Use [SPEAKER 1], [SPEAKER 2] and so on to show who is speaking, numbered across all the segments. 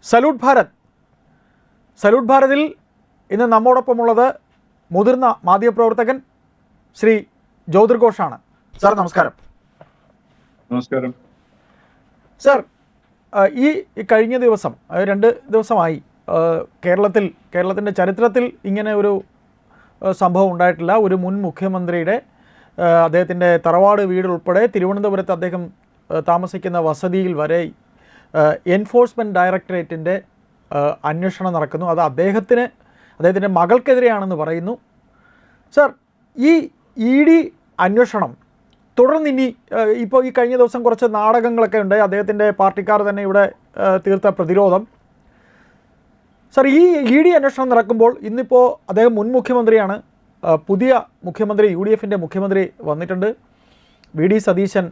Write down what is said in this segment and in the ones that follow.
[SPEAKER 1] Salute Bharat. Salute ഭാരതിൽ ഇന്ന് നമ്മോടൊപ്പമുള്ളത് മുതിർന്ന മാധ്യമപ്രവർത്തകൻ ശ്രീ ജ്യോതിർ ഘോഷാണ്. സാർ നമസ്കാരം.
[SPEAKER 2] നമസ്കാരം
[SPEAKER 1] സാർ, ഈ കഴിഞ്ഞ ദിവസം 2 ദിവസമായി കേരളത്തിൻ്റെ ചരിത്രത്തിൽ ഇങ്ങനെ ഒരു സംഭവം ഉണ്ടായിട്ടില്ല. ഒരു മുൻ മുഖ്യമന്ത്രിയുടെ അദ്ദേഹത്തിൻ്റെ തറവാട് വീട് ഉൾപ്പെടെ തിരുവനന്തപുരത്ത് അദ്ദേഹം താമസിക്കുന്ന വസതിയിൽ വരെ എൻഫോഴ്സ്മെൻറ്റ് ഡയറക്ടറേറ്റിൻ്റെ അന്വേഷണം നടക്കുന്നു. അത് അദ്ദേഹത്തിൻ്റെ മകൾക്കെതിരെയാണെന്ന് പറയുന്നു. സാർ, ഈ ED അന്വേഷണം തുടർന്നിനി ഇപ്പോൾ ഈ കഴിഞ്ഞ ദിവസം കുറച്ച് നാടകങ്ങളൊക്കെ ഉണ്ട്. അദ്ദേഹത്തിൻ്റെ പാർട്ടിക്കാർ തന്നെ ഇവിടെ തീർത്ത പ്രതിരോധം. സാർ, ഈ ED അന്വേഷണം നടക്കുമ്പോൾ ഇന്നിപ്പോൾ അദ്ദേഹം മുൻ മുഖ്യമന്ത്രിയാണ്, പുതിയ മുഖ്യമന്ത്രി UDFൻ്റെ മുഖ്യമന്ത്രി വന്നിട്ടുണ്ട്. VD സതീശൻ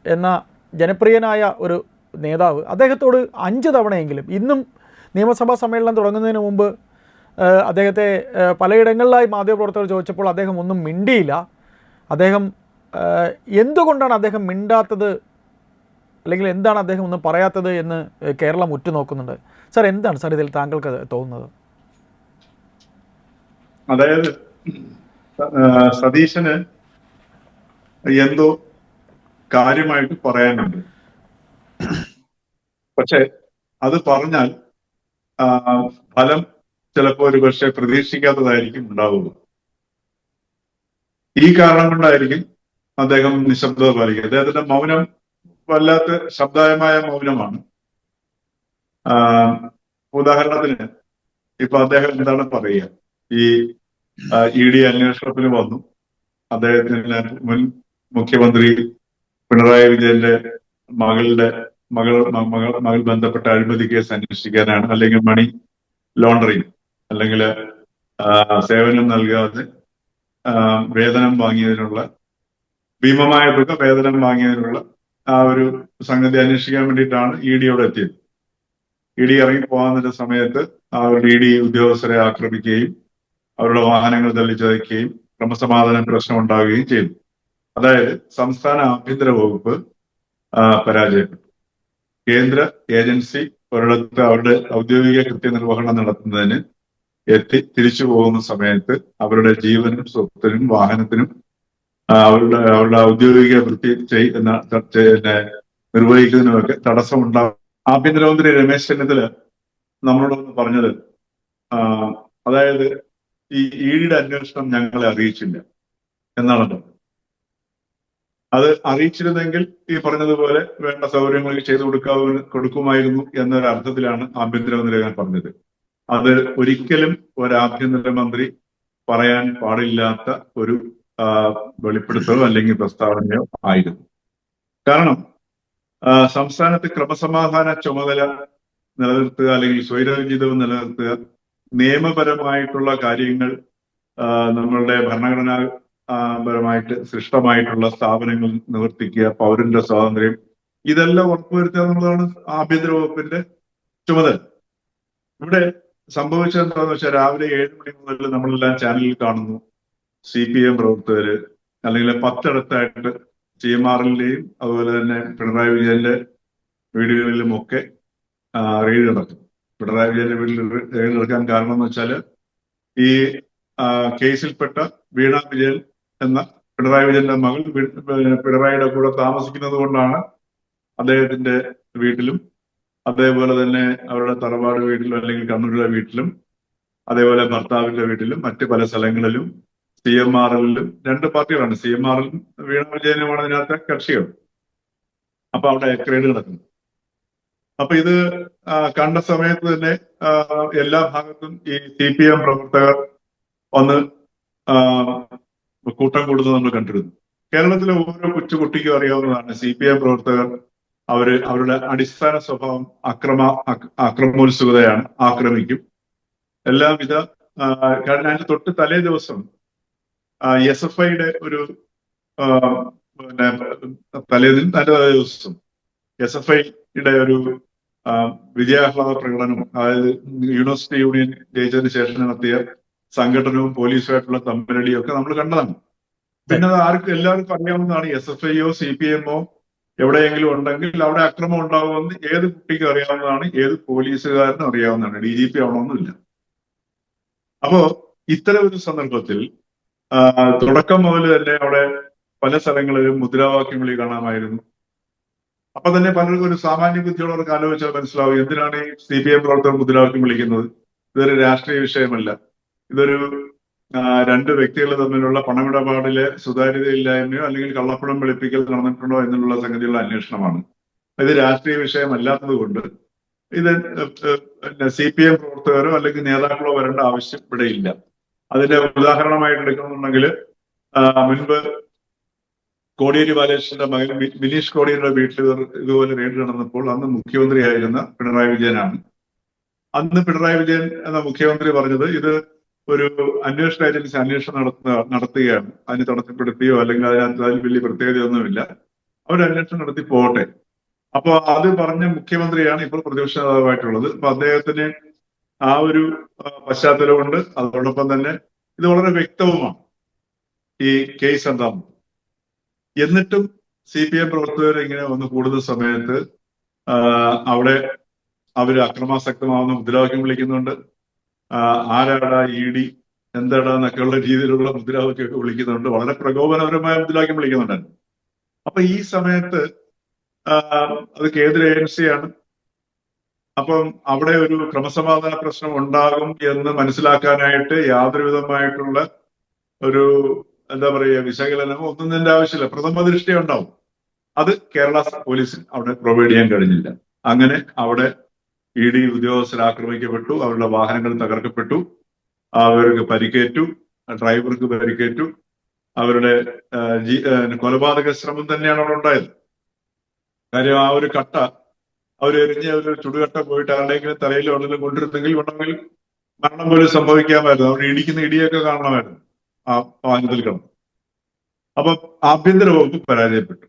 [SPEAKER 1] എന്ന ജനപ്രിയനായ ഒരു നേതാവ്. അദ്ദേഹത്തോട് 5 തവണയെങ്കിലും, ഇന്നും നിയമസഭാ സമ്മേളനം തുടങ്ങുന്നതിന് മുമ്പ് അദ്ദേഹത്തെ പലയിടങ്ങളിലായി മാധ്യമപ്രവർത്തകർ ചോദിച്ചപ്പോൾ അദ്ദേഹം ഒന്നും മിണ്ടിയില്ല. അദ്ദേഹം എന്തുകൊണ്ടാണ് അദ്ദേഹം മിണ്ടാത്തത്, അല്ലെങ്കിൽ എന്താണ് അദ്ദേഹം ഒന്നും പറയാത്തത് എന്ന് കേരളം ഉറ്റുനോക്കുന്നുണ്ട്. സാർ, എന്താണ് സാർ ഇതിൽ താങ്കൾക്ക് തോന്നുന്നത്?
[SPEAKER 2] അതായത് സതീശന് എന്തോ കാര്യമായിട്ട് പറയാനുണ്ട്. പക്ഷെ അത് പറഞ്ഞാൽ ഫലം ചിലപ്പോൾ ഒരു പക്ഷെ പ്രതീക്ഷിക്കാത്തതായിരിക്കും ഉണ്ടാവുക. ഈ കാരണം കൊണ്ടായിരിക്കും അദ്ദേഹം നിശബ്ദത പാലിക്കുക. അദ്ദേഹത്തിന്റെ മൗനം വല്ലാത്ത ശബ്ദായമായ മൗനമാണ്. ഉദാഹരണത്തിന് ഇപ്പൊ അദ്ദേഹം എന്താണ് പറയുക, ഈ ED അന്വേഷണത്തിന് വന്നു, അദ്ദേഹത്തിന് മുൻ മുഖ്യമന്ത്രി പിണറായി വിജയന്റെ മകൾ ബന്ധപ്പെട്ട അഴിമതി കേസ് അന്വേഷിക്കാനാണ്, അല്ലെങ്കിൽ മണി ലോണ്ടറിങ്, അല്ലെങ്കിൽ സേവനം നൽകാതെ വേതനം വാങ്ങിയതിനുള്ള ഭീമമായ തുക വേതനം വാങ്ങിയതിനുള്ള ആ ഒരു സംഗതി അന്വേഷിക്കാൻ വേണ്ടിയിട്ടാണ് ED അവിടെ എത്തിയത്. ED ഇറങ്ങി പോകാവുന്ന സമയത്ത് ആ ഒരു ED ഉദ്യോഗസ്ഥരെ ആക്രമിക്കുകയും അവരുടെ വാഹനങ്ങൾ തള്ളിച്ചതയ്ക്കുകയും ക്രമസമാധാന പ്രശ്നം ഉണ്ടാവുകയും ചെയ്തു. അതായത് സംസ്ഥാന ആഭ്യന്തര വകുപ്പ് പരാജയപ്പെട്ടു. കേന്ദ്ര ഏജൻസി ഒരിടത്ത് അവരുടെ ഔദ്യോഗിക കൃത്യനിർവഹണം നടത്തുന്നതിന് തിരിച്ചു പോകുന്ന സമയത്ത് അവരുടെ ജീവനും സ്വത്തിനും വാഹനത്തിനും അവരുടെ ഔദ്യോഗിക വൃത്തി നിർവഹിക്കുന്നതിനുമൊക്കെ തടസ്സമുണ്ടാകും. ആഭ്യന്തരമന്ത്രി രമേശ് ചെന്നിത്തല നമ്മളോടൊന്ന് പറഞ്ഞത്, അതായത് ഈ ED അന്വേഷണം ഞങ്ങളെ അറിയിച്ചില്ല എന്നാണല്ലോ. അത് അറിയിച്ചിരുന്നെങ്കിൽ ഈ പറഞ്ഞതുപോലെ വേണ്ട സൗകര്യങ്ങൾ ചെയ്തു കൊടുക്കുമായിരുന്നു എന്നൊരു അർത്ഥത്തിലാണ് ആഭ്യന്തരമന്ത്രി പറഞ്ഞത്. അത് ഒരിക്കലും ഒരു ആഭ്യന്തരമന്ത്രി പറയാൻ പാടില്ലാത്ത ഒരു വെളിപ്പെടുത്തലോ അല്ലെങ്കിൽ പ്രസ്താവനയോ ആയിരുന്നു. കാരണം സംസ്ഥാനത്ത് ക്രമസമാധാന ചുമതല നിലനിർത്തുക, അല്ലെങ്കിൽ സ്വൈരവിജിതവും നിലനിർത്തുക, നിയമപരമായിട്ടുള്ള കാര്യങ്ങൾ നമ്മളുടെ ഭരണഘടനാ പരമായിട്ട് സൃഷ്ടമായിട്ടുള്ള സ്ഥാപനങ്ങൾ നിവർത്തിക്കുക, പൗരന്റെ സ്വാതന്ത്ര്യം, ഇതെല്ലാം ഉറപ്പുവരുത്തുക എന്നുള്ളതാണ് ആഭ്യന്തര വകുപ്പിന്റെ ചുമതല. ഇവിടെ സംഭവിച്ചത് എന്താണെന്ന് വെച്ചാൽ, രാവിലെ 7 മണി മുതൽ നമ്മളെല്ലാം ചാനലിൽ കാണുന്നു, CPM പ്രവർത്തകര് അല്ലെങ്കിൽ 10 ഇടത്തായിട്ട് CMRLന്റെയും അതുപോലെ തന്നെ പിണറായി വിജയന്റെ വീടുകളിലും ഒക്കെ റെയ്ഡ് നടക്കും. പിണറായി വിജയന്റെ വീട്ടിൽ റെയ്ഡ് നടക്കാൻ കാരണം എന്ന് വെച്ചാൽ, ഈ കേസിൽപ്പെട്ട വീണ വിജയൻ എന്ന പിണറായി വിജയന്റെ മകൾ പിണറായിയുടെ കൂടെ താമസിക്കുന്നത് കൊണ്ടാണ് അദ്ദേഹത്തിന്റെ വീട്ടിലും അതേപോലെ തന്നെ അവരുടെ തറവാട് വീട്ടിലും അല്ലെങ്കിൽ കണ്ണൂരിലെ വീട്ടിലും അതേപോലെ ഭർത്താവിന്റെ വീട്ടിലും മറ്റ് പല സ്ഥലങ്ങളിലും CMRLലും 2 പാർട്ടികളാണ്, CMRലും വീണ വിജയനുമാണ് അതിനകത്തെ കക്ഷികൾ. അപ്പൊ അവിടെ റെയ്ഡ് നടക്കുന്നു. അപ്പൊ ഇത് കണ്ട സമയത്ത് തന്നെ എല്ലാ ഭാഗത്തും ഈ CPM പ്രവർത്തകർ വന്ന് കൂട്ടം കൂടുന്നത് നമ്മൾ കണ്ടിരുന്നു. കേരളത്തിലെ ഓരോ കൊച്ചുകുട്ടിക്കും അറിയാവുന്നതാണ്, CPM പ്രവർത്തകർ അവരുടെ അടിസ്ഥാന സ്വഭാവം അക്രമോത്സുകതയാണ്, ആക്രമിക്കും. എല്ലാവിധ കാരണം അതിന് തൊട്ട് തലേ ദിവസം SFIയുടെ ഒരു തലേ ദിവസം SFIയുടെ ഒരു വിജയാഹ്ലാദ പ്രകടനം, അതായത് യൂണിവേഴ്സിറ്റി യൂണിയൻ ജയിച്ചതിന് ശേഷം നടത്തിയ സംഘടനവും പോലീസുമായിട്ടുള്ള തമ്മിലടിയും ഒക്കെ നമ്മൾ കണ്ടതാണ്. പിന്നെ അത് എല്ലാവർക്കും അറിയാവുന്നതാണ്. SFIയോ CPMോ എവിടെയെങ്കിലും ഉണ്ടെങ്കിൽ അവിടെ അക്രമം ഉണ്ടാകുമെന്ന് ഏത് കുട്ടിക്കും അറിയാവുന്നതാണ്, ഏത് പോലീസുകാരനും അറിയാവുന്നതാണ്. DGP ആവണമെന്നില്ല. അപ്പോ ഇത്തരം ഒരു സന്ദർഭത്തിൽ തുടക്കം മുതൽ തന്നെ അവിടെ പല സ്ഥലങ്ങളിലും മുദ്രാവാക്യം വിളി കാണാമായിരുന്നു. അപ്പൊ തന്നെ പലർക്കും ഒരു സാമാന്യ ബുദ്ധിയുള്ളവർക്ക് ആലോചിച്ചാൽ മനസ്സിലാവും എന്തിനാണ് ഈ CPM പ്രവർത്തകർ മുദ്രാവാക്യം വിളിക്കുന്നത്. ഇതൊരു രാഷ്ട്രീയ വിഷയമല്ല. ഇതൊരു രണ്ട് വ്യക്തികൾ തമ്മിലുള്ള പണമിടപാടിലെ സുതാര്യതയില്ലായ്മയോ അല്ലെങ്കിൽ കള്ളപ്പണം വെളുപ്പിക്കൽ നടന്നിട്ടുണ്ടോ എന്നുള്ള സംഗതിയുള്ള അന്വേഷണമാണ്. ഇത് രാഷ്ട്രീയ വിഷയമല്ലാത്തത് കൊണ്ട് ഇത് CPM പ്രവർത്തകരോ അല്ലെങ്കിൽ നേതാക്കളോ വരേണ്ട ആവശ്യം ഇവിടെ ഇല്ല. അതിന്റെ ഉദാഹരണമായിട്ട് എടുക്കണമെന്നുണ്ടെങ്കിൽ മുൻപ് കോടിയേരി ബാലകൃഷ്ണന്റെ മകൻ ബിനീഷ് കോടിയേരിയുടെ വീട്ടിൽ ഇതുപോലെ റെയ്ഡ് നടന്നപ്പോൾ അന്ന് മുഖ്യമന്ത്രിയായിരുന്ന പിണറായി വിജയനാണ്. അന്ന് പിണറായി വിജയൻ എന്ന മുഖ്യമന്ത്രി പറഞ്ഞത് ഇത് ഒരു അന്വേഷണ ഏജൻസി അന്വേഷണം നടത്തുകയാണ്, അതിന് തടസ്സപ്പെടുത്തിയോ അല്ലെങ്കിൽ അതിനകത്ത് അതിൽ വലിയ പ്രത്യേകതയൊന്നുമില്ല, അവർ അന്വേഷണം നടത്തി പോകട്ടെ. അപ്പൊ അത് പറഞ്ഞ മുഖ്യമന്ത്രിയാണ് ഇപ്പോൾ പ്രതിപക്ഷ നേതാവായിട്ടുള്ളത്. അപ്പൊ അദ്ദേഹത്തിന് ആ ഒരു പശ്ചാത്തലമുണ്ട്. അതോടൊപ്പം തന്നെ ഇത് വളരെ വ്യക്തവുമാണ് ഈ കേസ് എന്താണെന്ന്. എന്നിട്ടും CPM പ്രവർത്തകർ ഇങ്ങനെ വന്ന് കൂടുന്ന സമയത്ത് അവിടെ അവര് അക്രമാസക്തമാവുന്ന മുദ്രാവാക്യം വിളിക്കുന്നുണ്ട്. ആരാടാ ED, എന്താടാ എന്നൊക്കെയുള്ള രീതിയിലുള്ള മുദ്രാവാക്യമൊക്കെ വിളിക്കുന്നുണ്ട്. വളരെ പ്രകോപനപരമായ മുദ്രാവാക്യം വിളിക്കുന്നുണ്ടായിരുന്നു. അപ്പൊ ഈ സമയത്ത് അത് കേന്ദ്ര ഏജൻസിയാണ്. അപ്പം അവിടെ ഒരു ക്രമസമാധാന പ്രശ്നം ഉണ്ടാകും എന്ന് മനസ്സിലാക്കാനായിട്ട് യാതൊരു വിധമായിട്ടുള്ള ഒരു എന്താ പറയുക വിശകലനം ഒന്നും തന്നെ ആവശ്യമില്ല. പ്രഥമ ദൃഷ്ടി ഉണ്ടാവും. അത് കേരള പോലീസിന് അവിടെ പ്രൊവൈഡ് ചെയ്യാൻ കഴിഞ്ഞില്ല. അങ്ങനെ അവിടെ ED ഉദ്യോഗസ്ഥർ ആക്രമിക്കപ്പെട്ടു, അവരുടെ വാഹനങ്ങൾ തകർക്കപ്പെട്ടു, അവർക്ക് പരിക്കേറ്റു, ഡ്രൈവർക്ക് പരിക്കേറ്റു. അവരുടെ കൊലപാതക ശ്രമം തന്നെയാണ് അവിടെ ഉണ്ടായത്. കാര്യം ആ ഒരു കട്ട അവരെറിഞ്ഞ് ഒരു ചുടുകട്ട പോയിട്ട് ആരുടെയെങ്കിലും തലയിൽ ഉള്ളിൽ കൊണ്ടിരുന്നെങ്കിൽ വേണമെങ്കിൽ മരണം പോലും സംഭവിക്കാമായിരുന്നു. അവിടെ ഇടിക്കുന്ന ഇടിയൊക്കെ കാണണമായിരുന്നു ആ വാഹനത്തിൽ കിടന്നു. അപ്പൊ ആഭ്യന്തര വകുപ്പ് പരാജയപ്പെട്ടു.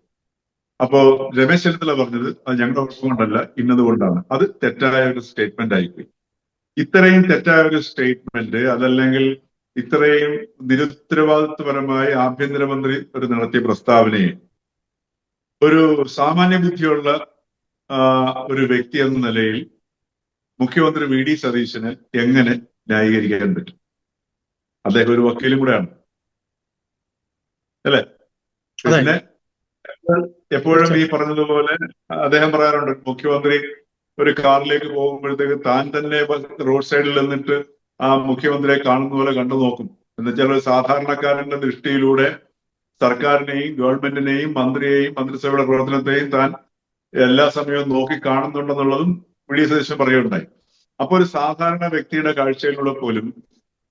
[SPEAKER 2] അപ്പോ രമേശ് ചെന്നിത്തല പറഞ്ഞത് അത് ഞങ്ങളുടെ ഉറപ്പ് കൊണ്ടല്ല, ഇന്നതുകൊണ്ടാണ്. അത് തെറ്റായ ഒരു സ്റ്റേറ്റ്മെന്റ് ആയിപ്പോയി. ഇത്രയും തെറ്റായ ഒരു സ്റ്റേറ്റ്മെന്റ് അതല്ലെങ്കിൽ ഇത്രയും നിരുത്തരവാദിത്വപരമായി ആഭ്യന്തരമന്ത്രി ഒരു നടത്തിയ പ്രസ്താവനയെ ഒരു സാമാന്യ ബുദ്ധിയുള്ള ഒരു വ്യക്തി എന്ന നിലയിൽ മുഖ്യമന്ത്രി VD സതീശന് എങ്ങനെ ന്യായീകരിക്കാൻ പറ്റും? അദ്ദേഹം ഒരു വക്കീലും കൂടെയാണ്, അല്ലെ? പിന്നെ എപ്പോഴും ഈ പറഞ്ഞതുപോലെ അദ്ദേഹം പറയാറുണ്ട്, മുഖ്യമന്ത്രി ഒരു കാറിലേക്ക് പോകുമ്പോഴത്തേക്ക് താൻ തന്നെ റോഡ് സൈഡിൽ നിന്നിട്ട് ആ മുഖ്യമന്ത്രിയെ കാണുന്ന പോലെ കണ്ടു നോക്കും. എന്നുവെച്ചാൽ ഒരു സാധാരണക്കാരന്റെ ദൃഷ്ടിയിലൂടെ സർക്കാരിനെയും ഗവൺമെന്റിനെയും മന്ത്രിയെയും മന്ത്രിസഭയുടെ പ്രവർത്തനത്തെയും താൻ എല്ലാ സമയവും നോക്കി കാണുന്നുണ്ടെന്നുള്ളതും VD സതീശൻ പറയുകയുണ്ടായി. അപ്പൊ ഒരു സാധാരണ വ്യക്തിയുടെ കാഴ്ചയിലൂടെ പോലും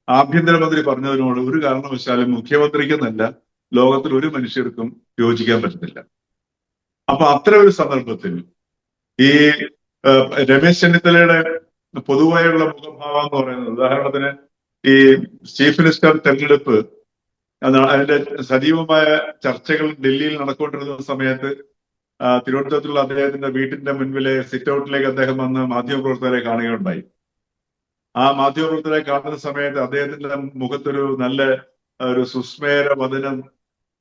[SPEAKER 2] ആഭ്യന്തരമന്ത്രി പറഞ്ഞതിനോട് ഒരു കാരണവശാലും മുഖ്യമന്ത്രിക്കെന്നല്ല ലോകത്തിൽ ഒരു മനുഷ്യർക്കും യോജിക്കാൻ പറ്റുന്നില്ല. അപ്പൊ അത്തരം ഒരു സന്ദർഭത്തിൽ ഈ രമേശ് ചെന്നിത്തലയുടെ പൊതുവായുള്ള മുഖഭാവം എന്ന് പറയുന്നത്, ഉദാഹരണത്തിന് ഈ ചീഫ് മിനിസ്റ്റർ തെരഞ്ഞെടുപ്പ് അതിന്റെ സജീവമായ ചർച്ചകൾ ഡൽഹിയിൽ നടക്കൊണ്ടിരുന്ന സമയത്ത് തിരുവനന്തപുരത്തുള്ള അദ്ദേഹത്തിന്റെ വീട്ടിന്റെ മുൻപിലെ സിറ്റ് ഔട്ടിലേക്ക് അദ്ദേഹം വന്ന് മാധ്യമപ്രവർത്തകരെ കാണുകയുണ്ടായി. ആ മാധ്യമപ്രവർത്തകരെ കാണുന്ന സമയത്ത് അദ്ദേഹത്തിന്റെ മുഖത്തൊരു നല്ല ഒരു സുസ്മേര വദനം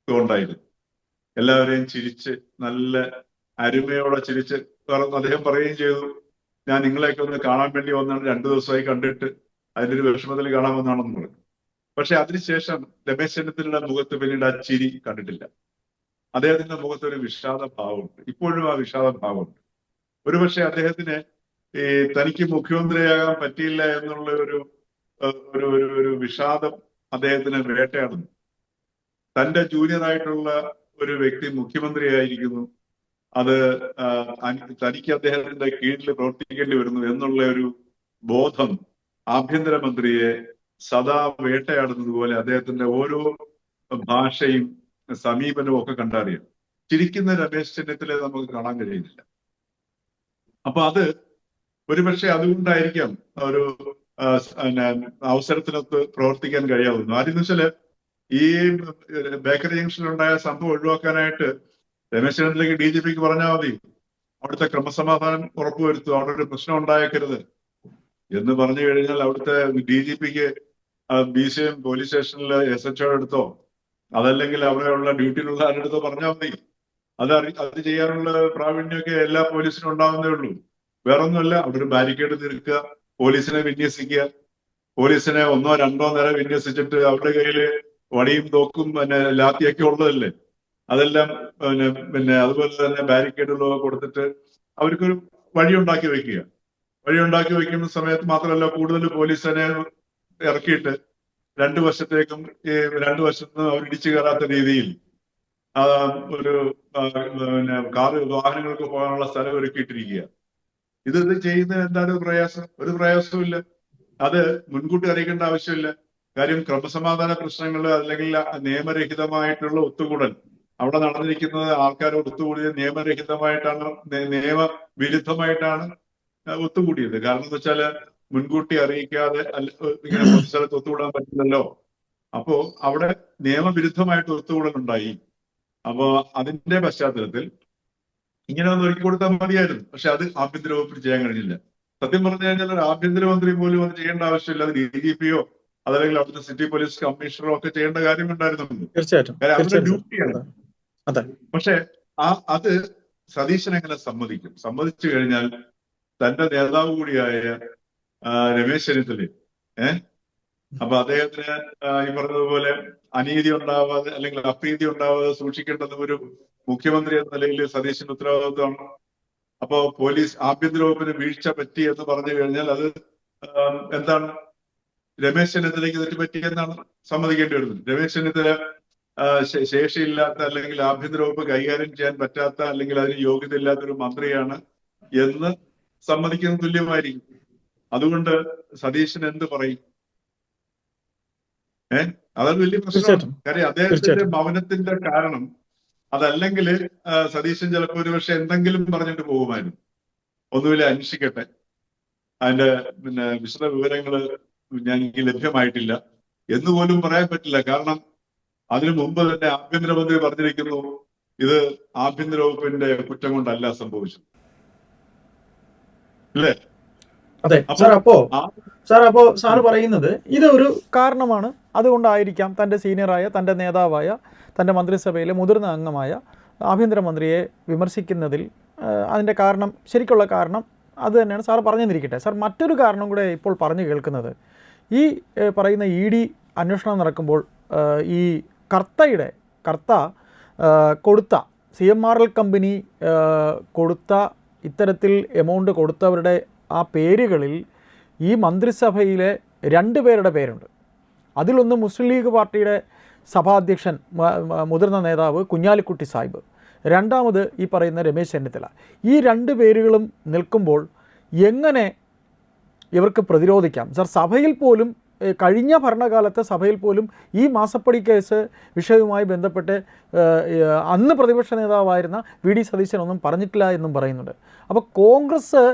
[SPEAKER 2] ഉണ്ടായിരുന്നു. എല്ലാവരെയും ചിരിച്ച് നല്ല അരുമയോടെ ചിരിച്ച് അദ്ദേഹം പറയുകയും ചെയ്തു, ഞാൻ നിങ്ങളെയൊക്കെ ഒന്ന് കാണാൻ വേണ്ടി വന്നാണ്, 2 ദിവസമായി കണ്ടിട്ട് അതിന്റെ ഒരു വിഷമത്തിൽ കാണാമെന്നാണെന്ന് പറഞ്ഞു. പക്ഷെ അതിനുശേഷം രമേശ് ചെന്നിത്തലയുടെ മുഖത്ത് പിന്നീട് ആ ചിരി കണ്ടിട്ടില്ല. അദ്ദേഹത്തിന്റെ മുഖത്ത് ഒരു വിഷാദ ഭാവമുണ്ട്. ഇപ്പോഴും ആ വിഷാദ ഭാവമുണ്ട്. ഒരുപക്ഷെ അദ്ദേഹത്തിന് ഈ തനിക്ക് മുഖ്യമന്ത്രിയാകാൻ പറ്റിയില്ല എന്നുള്ള ഒരു വിഷാദം അദ്ദേഹത്തിന് വേട്ടയാടുന്നു. തന്റെ ജൂനിയറായിട്ടുള്ള ഒരു വ്യക്തി മുഖ്യമന്ത്രിയായിരിക്കുന്നു, അത് തനിക്ക് അദ്ദേഹത്തിന്റെ കീഴിൽ പ്രവർത്തിക്കേണ്ടി വരുന്നു എന്നുള്ള ഒരു ബോധം ആഭ്യന്തരമന്ത്രിയെ സദാ വേട്ടയാടുന്നത് പോലെ അദ്ദേഹത്തിന്റെ ഓരോ ഭാഷയും സമീപനവും ഒക്കെ കണ്ടറിയാം. ചിരിക്കുന്ന രമേശ് ചെന്നിത്തലയെ നമുക്ക് കാണാൻ കഴിയുന്നില്ല. അപ്പൊ അത് ഒരുപക്ഷെ അതുകൊണ്ടായിരിക്കാം ഒരു അവസരത്തിനൊത്ത് പ്രവർത്തിക്കാൻ കഴിയാവുന്നു. ആദ്യം വെച്ചാല് ഈ ബേക്കറി ജംഗ്ഷനിലുണ്ടായ സംഭവം ഒഴിവാക്കാനായിട്ട് രമേശ് ചെന്നിത്തലയ്ക്ക് DGPക്ക് പറഞ്ഞാൽ മതി, അവിടുത്തെ ക്രമസമാധാനം ഉറപ്പുവരുത്തുക, അവിടെ ഒരു പ്രശ്നം ഉണ്ടായേക്കരുത് എന്ന് പറഞ്ഞു കഴിഞ്ഞാൽ അവിടുത്തെ DGPക്ക് BCM പോലീസ് സ്റ്റേഷനിലെ SHO എടുത്തോ അതല്ലെങ്കിൽ അവിടെയുള്ള ഡ്യൂട്ടിയിലുള്ള ആരുടെ അടുത്തോ പറഞ്ഞാൽ മതി. അത് ചെയ്യാനുള്ള പ്രാവീണ്യമൊക്കെ എല്ലാ പോലീസിനും ഉണ്ടാവുന്നേ ഉള്ളൂ. വേറൊന്നുമല്ല, അവിടെ ഒരു ബാരിക്കേഡ് തീർക്കുക, പോലീസിനെ വിന്യസിക്കുക, പോലീസിനെ 1-2 നേരം വിന്യസിച്ചിട്ട് അവരുടെ കയ്യിൽ വടിയും തോക്കും പിന്നെ ലാത്തിയൊക്കെ ഉള്ളതല്ലേ, അതെല്ലാം പിന്നെ അതുപോലെ തന്നെ ബാരിക്കേഡുകളൊക്കെ കൊടുത്തിട്ട് അവർക്കൊരു വഴിയുണ്ടാക്കി വെക്കുക. വഴിയുണ്ടാക്കി വെക്കുന്ന സമയത്ത് മാത്രമല്ല, കൂടുതൽ പോലീസിനെ ഇറക്കിയിട്ട് 2 വശത്തേക്കും ഈ 2 വശത്തും അവർ ഇടിച്ചു കയറാത്ത രീതിയിൽ ഒരു പിന്നെ വാഹനങ്ങൾക്ക് പോകാനുള്ള സ്ഥലം ഒരുക്കിയിട്ടിരിക്കുക. ഇത് ചെയ്യുന്നത് എന്താണ് പ്രയാസം? ഒരു പ്രയാസവും ഇല്ല. അത് മുൻകൂട്ടി അറിയിക്കേണ്ട ആവശ്യമില്ല. കാര്യം ക്രമസമാധാന പ്രശ്നങ്ങൾ അല്ലെങ്കിൽ നിയമരഹിതമായിട്ടുള്ള ഒത്തുകൂടൽ അവിടെ നടന്നിരിക്കുന്നത്, ആൾക്കാരോട് ഒത്തുകൂടിയത് നിയമരഹിതമായിട്ടാണ്, നിയമവിരുദ്ധമായിട്ടാണ് ഒത്തുകൂടിയത്. കാരണം എന്താ വെച്ചാല് മുൻകൂട്ടി അറിയിക്കാതെ ഇങ്ങനെ പൊതുസ്ഥലത്ത് ഒത്തുകൂടാൻ പറ്റില്ലല്ലോ. അപ്പോ അവിടെ നിയമവിരുദ്ധമായിട്ട് ഒത്തുകൂടൽ ഉണ്ടായി. അപ്പോ അതിന്റെ പശ്ചാത്തലത്തിൽ ഇങ്ങനെ ഒന്ന് ഒരുക്കി കൊടുത്താൽ മതിയായിരുന്നു. പക്ഷെ അത് ആഭ്യന്തര വകുപ്പിന് ചെയ്യാൻ കഴിഞ്ഞില്ല. സത്യം പറഞ്ഞു കഴിഞ്ഞാൽ ഒരു ആഭ്യന്തരമന്ത്രി പോലും അത് ചെയ്യേണ്ട ആവശ്യമില്ല. അത് DGP-യോ അതല്ലെങ്കിൽ അവിടുത്തെ സിറ്റി പോലീസ് കമ്മീഷണറോ ഒക്കെ ചെയ്യേണ്ട കാര്യമുണ്ടായിരുന്നു.
[SPEAKER 1] തീർച്ചയായിട്ടും
[SPEAKER 2] കാര്യം അവരുടെ ഡ്യൂട്ടിയാണ്. പക്ഷെ അത് സതീശൻ എങ്ങനെ സമ്മതിക്കും? സമ്മതിച്ചു കഴിഞ്ഞാൽ തന്റെ നേതാവ് കൂടിയായ രമേശ് ചെന്നിത്തല അപ്പൊ അദ്ദേഹത്തിന് ഈ പറഞ്ഞതുപോലെ അനീതി ഉണ്ടാവാതെ അല്ലെങ്കിൽ അപ്രീതി ഉണ്ടാവാതെ സൂക്ഷിക്കേണ്ടത് ഒരു മുഖ്യമന്ത്രി എന്ന നിലയിൽ സതീശന്റെ ഉത്തരവാദിത്വമാണ്. അപ്പോ പോലീസ് ആഭ്യന്തര വകുപ്പിന് വീഴ്ച പറ്റി എന്ന് പറഞ്ഞു കഴിഞ്ഞാൽ അത് എന്താണ്? രമേശ് ചെന്നിത്തലയ്ക്ക് തെറ്റുപറ്റിയെന്നാണ് സമ്മതിക്കേണ്ടി വരുന്നത്. രമേശ് ചെന്നിത്തല ശേഷിയില്ലാത്ത അല്ലെങ്കിൽ ആഭ്യന്തര വകുപ്പ് കൈകാര്യം ചെയ്യാൻ പറ്റാത്ത അല്ലെങ്കിൽ അതിന് യോഗ്യത ഇല്ലാത്ത ഒരു മന്ത്രിയാണ് എന്ന് സമ്മതിക്കുന്ന തുല്യമായിരിക്കും. അതുകൊണ്ട് സതീശൻ എന്ത് പറയും? അതൊരു വലിയ പ്രശ്നമാണ്. കാര്യം അദ്ദേഹത്തിന്റെ മൗനത്തിന്റെ കാരണം അതല്ലെങ്കിൽ സതീശൻ ചിലപ്പോൾ ഒരുപക്ഷെ എന്തെങ്കിലും പറഞ്ഞിട്ട് പോകുമായിരുന്നു. ഒന്നുമില്ല, അന്വേഷിക്കട്ടെ, അതിന്റെ വിശദ വിവരങ്ങള് എനിക്ക് ലഭ്യമായിട്ടില്ല എന്ന് പോലും പറയാൻ പറ്റില്ല. കാരണം അതിനു മുമ്പ് തന്നെ ആഭ്യന്തരമന്ത്രി പറഞ്ഞിരിക്കുന്നു, ഇത് ആഭ്യന്തര വകുപ്പിന്റെ കുറ്റം കൊണ്ടല്ല സംഭവിച്ചത്, അല്ലേ?
[SPEAKER 1] അതെ സാർ. അപ്പോ സാർ പറയുന്നത് ഇത് ഒരു കാരണമാണ്, അതുകൊണ്ടായിരിക്കാം തൻ്റെ സീനിയറായ, തൻ്റെ നേതാവായ, തൻ്റെ മന്ത്രിസഭയിലെ മുതിർന്ന അംഗമായ ആഭ്യന്തരമന്ത്രിയെ വിമർശിക്കുന്നതിൽ അതിൻ്റെ കാരണം, ശരിക്കുള്ള കാരണം അത് തന്നെയാണ് സാർ പറഞ്ഞെന്നിരിക്കട്ടെ. സാർ, മറ്റൊരു കാരണം കൂടെ ഇപ്പോൾ പറഞ്ഞു കേൾക്കുന്നത്, ഈ പറയുന്ന ED അന്വേഷണം നടക്കുമ്പോൾ ഈ കർത്ത കൊടുത്ത CMRL കമ്പനി കൊടുത്ത ഇത്തരത്തിൽ എമൗണ്ട് കൊടുത്തവരുടെ ആ പേരുകളിൽ ഈ മന്ത്രിസഭയിലെ 2 പേരുടെ പേരുണ്ട്. അതിലൊന്ന് മുസ്ലിം ലീഗ് പാർട്ടിയുടെ സഭാധ്യക്ഷൻ, മുതിർന്ന നേതാവ് കുഞ്ഞാലിക്കുട്ടി സാഹിബ്, രണ്ടാമത് ഈ പറയുന്ന രമേശ് ചെന്നിത്തല. ഈ 2 പേരുകളും നിൽക്കുമ്പോൾ എങ്ങനെ ഇവർക്ക് പ്രതിരോധിക്കാം? സാർ, സഭയിൽ പോലും, കഴിഞ്ഞ ഭരണകാലത്തെ സഭയിൽ പോലും ഈ മാസപ്പടി കേസ് വിഷയവുമായി ബന്ധപ്പെട്ട് അന്ന് പ്രതിപക്ഷ നേതാവായിരുന്ന VD സതീശൻ ഒന്നും പറഞ്ഞിട്ടില്ല എന്നും പറയുന്നുണ്ട്. അപ്പോൾ കോൺഗ്രസ്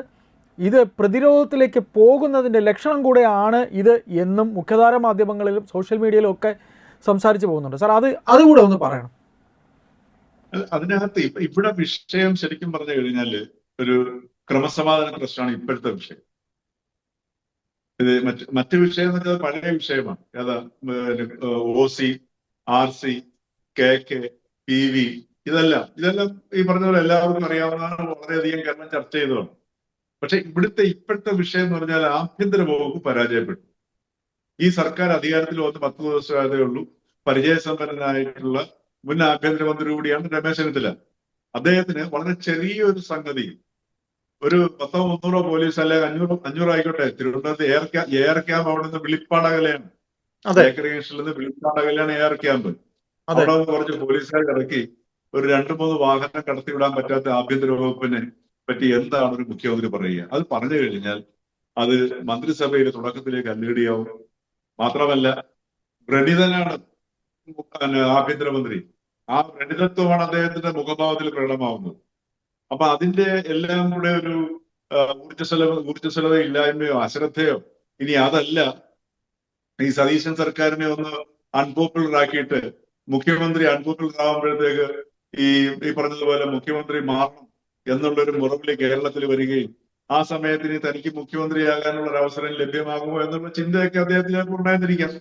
[SPEAKER 1] ഇത് പ്രതിരോധത്തിലേക്ക് പോകുന്നതിൻ്റെ ലക്ഷണം കൂടെയാണ് ഇത് എന്നും മുഖ്യധാര മാധ്യമങ്ങളിലും സോഷ്യൽ മീഡിയയിലും ഒക്കെ സംസാരിച്ചു പോകുന്നുണ്ട്. സാർ, അതുകൂടെ ഒന്ന് പറയണം.
[SPEAKER 2] അതിനകത്ത് ഇവിടെ വിഷയം ശരിക്കും പറഞ്ഞു കഴിഞ്ഞാൽ ഒരു ക്രമസമാധാന പ്രശ്നമാണ് ഇപ്പോഴത്തെ വിഷയം. ഇത് മറ്റു വിഷയം എന്ന് വെച്ചാൽ പഴയ വിഷയമാണ്. ഏതാ? OC, RC, KK, PV, ഇതെല്ലാം ഈ പറഞ്ഞ പോലെ എല്ലാവർക്കും അറിയാവുന്നതാണ്, വളരെയധികം കാരണം ചർച്ച ചെയ്തതാണ്. പക്ഷെ ഇപ്പോഴത്തെ വിഷയം എന്ന് പറഞ്ഞാൽ ആഭ്യന്തര വകുപ്പ് പരാജയപ്പെട്ടു. ഈ സർക്കാർ അധികാരത്തിൽ വന്ന് 10 ദിവസമായതേ ഉള്ളൂ. പരിചയസമ്പന്നനായിട്ടുള്ള മുൻ ആഭ്യന്തരമന്ത്രി കൂടിയാണ് രമേശ് ചെന്നിത്തല. അദ്ദേഹത്തിന് വളരെ ചെറിയൊരു സംഗതി, ഒരു 100-300 പോലീസ് അല്ലെങ്കിൽ 500 ആയിക്കോട്ടെ, തിരുവനന്തപുരത്ത് എയർ ക്യാമ്പ് അവിടെ നിന്ന് വിളിപ്പാടകലയാണ്, ബേക്കറിയിൽ നിന്ന് വിളിപ്പാടകലയാണ് എയർ ക്യാമ്പ്. അവിടെ നിന്ന് കുറച്ച് പോലീസുകാർ ഇറക്കി ഒരു 2-3 വാഹനം കടത്തിവിടാൻ പറ്റാത്ത ആഭ്യന്തര വകുപ്പിനെ പറ്റി എന്താണ് ഒരു മുഖ്യമന്ത്രി പറയുക? അത് പറഞ്ഞു കഴിഞ്ഞാൽ അത് മന്ത്രിസഭയിലെ തുടക്കത്തിലേക്ക് അല്ലേടിയാവും. മാത്രമല്ല, വ്രണിതനാണ് ആഭ്യന്തരമന്ത്രി. ആ വ്രണിതത്വമാണ് അദ്ദേഹത്തിന്റെ മുഖഭാവത്തിൽ പ്രകടമാവുന്നത്. അപ്പൊ അതിന്റെ എല്ലാം കൂടെ ഒരു ഊർജ്ജസ്വലത ഇല്ലായ്മയോ അശ്രദ്ധയോ, ഇനി അതല്ല ഈ സതീശൻ സർക്കാരിനെ ഒന്ന് അൺപോപ്പുലർ ആക്കിയിട്ട് മുഖ്യമന്ത്രി അൺപോപ്പുലർ ആകുമ്പോഴത്തേക്ക് ഈ പറഞ്ഞതുപോലെ മുഖ്യമന്ത്രി മാറണം എന്നുള്ളൊരു മുറവില് കേരളത്തിൽ വരികയും ആ സമയത്തിന് തനിക്ക് മുഖ്യമന്ത്രിയാകാനുള്ള ഒരു അവസരം ലഭ്യമാകുമോ എന്നുള്ള ചിന്തയൊക്കെ അദ്ദേഹത്തിന് ഉണ്ടായിരുന്നിരിക്കാം.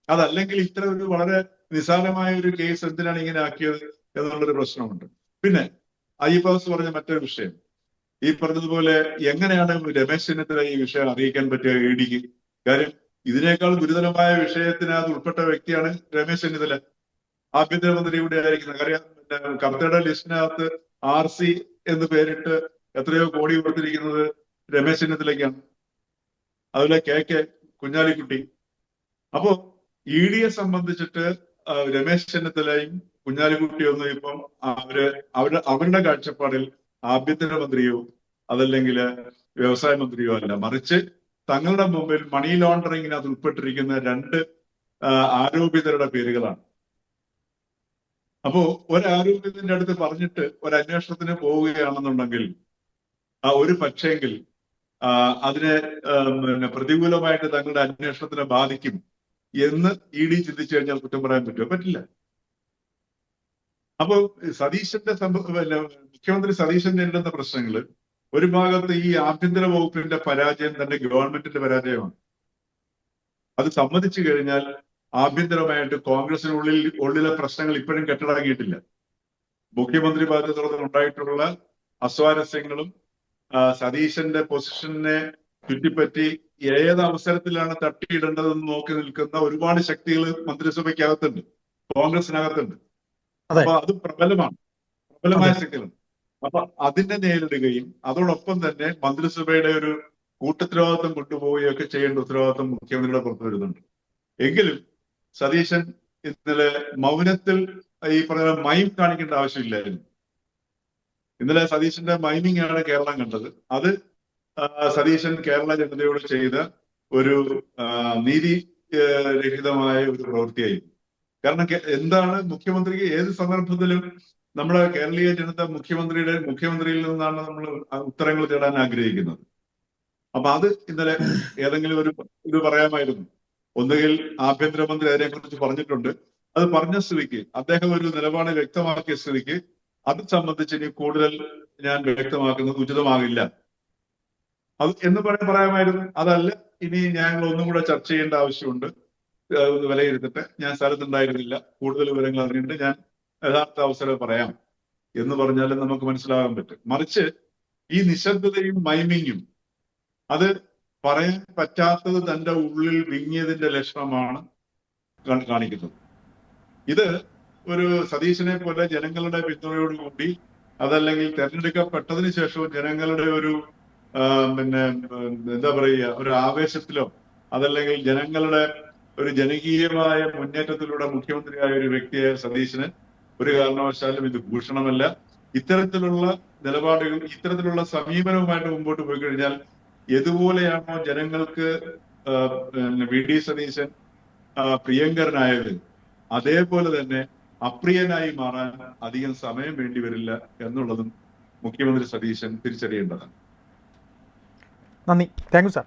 [SPEAKER 2] അതല്ലെങ്കിൽ ഇത്ര ഒരു വളരെ നിസ്സാരമായ ഒരു കേസ് എന്തിനാണ് ഇങ്ങനെ ആക്കിയത് എന്നുള്ളൊരു പ്രശ്നമുണ്ട്. പിന്നെ അയ്യപ്പ പറഞ്ഞ മറ്റൊരു വിഷയം, ഈ പറഞ്ഞതുപോലെ എങ്ങനെയാണ് രമേശ് ചെന്നിത്തല ഈ വിഷയം അറിയിക്കാൻ പറ്റുക ഇഡിക്ക്? കാര്യം ഇതിനേക്കാൾ ഗുരുതരമായ വിഷയത്തിനകത്ത് ഉൾപ്പെട്ട വ്യക്തിയാണ് രമേശ് ചെന്നിത്തല, ആഭ്യന്തരമന്ത്രി കൂടെ ആയിരിക്കുന്നത്. കാര്യം കർത്തയുടെ ലിസ്റ്റിനകത്ത് RC എന്ന് പേരിട്ട് എത്രയോ കോടി കൊടുത്തിരിക്കുന്നത് രമേശ് ചെന്നിത്തലയ്ക്കാണ്, അതുപോലെ KK കുഞ്ഞാലിക്കുട്ടി. അപ്പോ EDയെ സംബന്ധിച്ചിട്ട് രമേശ് ചെന്നിത്തലയും കുഞ്ഞാലിക്കുട്ടിയൊന്നും ഇപ്പം അവരുടെ കാഴ്ചപ്പാടിൽ ആഭ്യന്തരമന്ത്രിയോ അതല്ലെങ്കിൽ വ്യവസായ മന്ത്രിയോ അല്ല, മറിച്ച് തങ്ങളുടെ മുമ്പിൽ മണി ലോണ്ടറിങ്ങിനകത്ത് ഉൾപ്പെട്ടിരിക്കുന്ന 2 ആരോപിതരുടെ പേരുകളാണ്. അപ്പോ ഒരാരോപിതന്റെ അടുത്ത് പറഞ്ഞിട്ട് ഒരു അന്വേഷണത്തിന് പോവുകയാണെന്നുണ്ടെങ്കിൽ ഒരു പക്ഷേങ്കിൽ അതിനെ പ്രതികൂലമായിട്ട് തങ്ങളുടെ അന്വേഷണത്തിനെ ബാധിക്കും എന്ന് ED ചിന്തിച്ചു കഴിഞ്ഞാൽ കുറ്റം പറയാൻ പറ്റുമോ? പറ്റില്ല. അപ്പൊ സതീശന്റെ മുഖ്യമന്ത്രി സതീശൻ നേരിടുന്ന പ്രശ്നങ്ങള് ഒരു ഭാഗത്ത് ഈ ആഭ്യന്തര വകുപ്പിന്റെ പരാജയം തന്നെ ഗവൺമെന്റിന്റെ പരാജയമാണ്. അത് സമ്മതിച്ചു കഴിഞ്ഞാൽ ആഭ്യന്തരമായിട്ട് കോൺഗ്രസിനുള്ളിലെ പ്രശ്നങ്ങൾ ഇപ്പോഴും കെട്ടടങ്ങിയിട്ടില്ല. മുഖ്യമന്ത്രി ബാധ്യതയോടെ ഉണ്ടായിട്ടുള്ള അസ്വാരസ്യങ്ങളും സതീശന്റെ പൊസിഷനെ ചുറ്റിപ്പറ്റി ഏത് അവസരത്തിലാണ് തട്ടിയിടേണ്ടതെന്ന് നോക്കി നിൽക്കുന്ന ഒരുപാട് ശക്തികൾ മന്ത്രിസഭയ്ക്കകത്തുണ്ട്, കോൺഗ്രസിനകത്തുണ്ട്. അപ്പൊ അത് പ്രബലമായ ശക്തികളാണ്. അപ്പൊ അതിനെ നേരിടുകയും അതോടൊപ്പം തന്നെ മന്ത്രിസഭയുടെ ഒരു കൂട്ടുത്തരവാദിത്വം കൊണ്ടുപോവുകയൊക്കെ ചെയ്യേണ്ട ഉത്തരവാദിത്വം മുഖ്യമന്ത്രിയുടെ പുറത്തു വരുന്നുണ്ട്. എങ്കിലും സതീശൻ ഇന്നലെ മൗനത്തിൽ ഈ പറഞ്ഞ മൈം കാണിക്കേണ്ട ആവശ്യമില്ലായിരുന്നു. ഇന്നലെ സതീശന്റെ മൈമിംഗ് ആണ് കേരളം കണ്ടത്. അത് സതീശൻ കേരള ജനതയോട് ചെയ്ത ഒരു നീതി രഹിതമായ ഒരു പ്രവൃത്തിയായിരുന്നു. കാരണം എന്താണ് മുഖ്യമന്ത്രിക്ക് ഏത് സന്ദർഭത്തിലും നമ്മുടെ കേരളീയ ജനത മുഖ്യമന്ത്രിയിൽ നിന്നാണ് നമ്മൾ ഉത്തരങ്ങൾ തേടാൻ ആഗ്രഹിക്കുന്നത്. അപ്പൊ അത് ഇന്നലെ ഏതെങ്കിലും ഒരു ഇത് പറയാമായിരുന്നു. ഒന്നുകിൽ ആഭ്യന്തരമന്ത്രി അതിനെക്കുറിച്ച് പറഞ്ഞിട്ടുണ്ട്, അത് പറഞ്ഞ സ്ഥിതിക്ക് അദ്ദേഹം ഒരു നിലപാട് വ്യക്തമാക്കിയ സ്ഥിതിക്ക് അത് സംബന്ധിച്ച് ഇനി കൂടുതൽ ഞാൻ വ്യക്തമാക്കുന്നത് ഉചിതമാകില്ല അത് എന്ന് പറയാമായിരുന്നു. അതല്ല, ഇനി ഞങ്ങൾ ഒന്നും കൂടെ ചർച്ച ചെയ്യേണ്ട ആവശ്യമുണ്ട്, വിലയിരുത്തിട്ട് ഞാൻ സ്ഥലത്തുണ്ടായിരുന്നില്ല, കൂടുതൽ വിവരങ്ങൾ അറിഞ്ഞിട്ട് ഞാൻ യഥാർത്ഥ അവസരം പറയാം എന്ന് പറഞ്ഞാലും നമുക്ക് മനസ്സിലാകാൻ പറ്റും. മറിച്ച് ഈ നിശബ്ദതയും മൈമിങ്ങും അത് പറയാൻ പറ്റാത്തത് തന്റെ ഉള്ളിൽ വിങ്ങിയതിന്റെ ലക്ഷണമാണ് കാണിക്കുന്നത്. ഇത് ഒരു സതീശനെ പോലെ ജനങ്ങളുടെ പിന്തുണയോടുകൂടി അതല്ലെങ്കിൽ തെരഞ്ഞെടുക്കപ്പെട്ടതിന് ശേഷവും ജനങ്ങളുടെ ഒരു എന്താ പറയുക, ഒരു ആവേശത്തിലോ അതല്ലെങ്കിൽ ജനങ്ങളുടെ ഒരു ജനകീയമായ മുന്നേറ്റത്തിലൂടെ മുഖ്യമന്ത്രിയായ ഒരു വ്യക്തിയായ സതീശന് ഒരു കാരണവശാലും ഇത് ഭൂഷണമല്ല. ഇത്തരത്തിലുള്ള നിലപാടുകൾ, ഇത്തരത്തിലുള്ള സമീപനവുമായിട്ട് മുമ്പോട്ട് പോയി കഴിഞ്ഞാൽ എതുപോലെയാണോ ജനങ്ങൾക്ക് VD സതീശൻ പ്രിയങ്കരനായത്, അതേപോലെ തന്നെ അപ്രിയനായി മാറാൻ അധികം സമയം വേണ്ടി വരില്ല എന്നുള്ളതും മുഖ്യമന്ത്രി സതീശൻ തിരിച്ചറിയേണ്ടതാണ്.
[SPEAKER 1] നന്ദി. Thank you sir.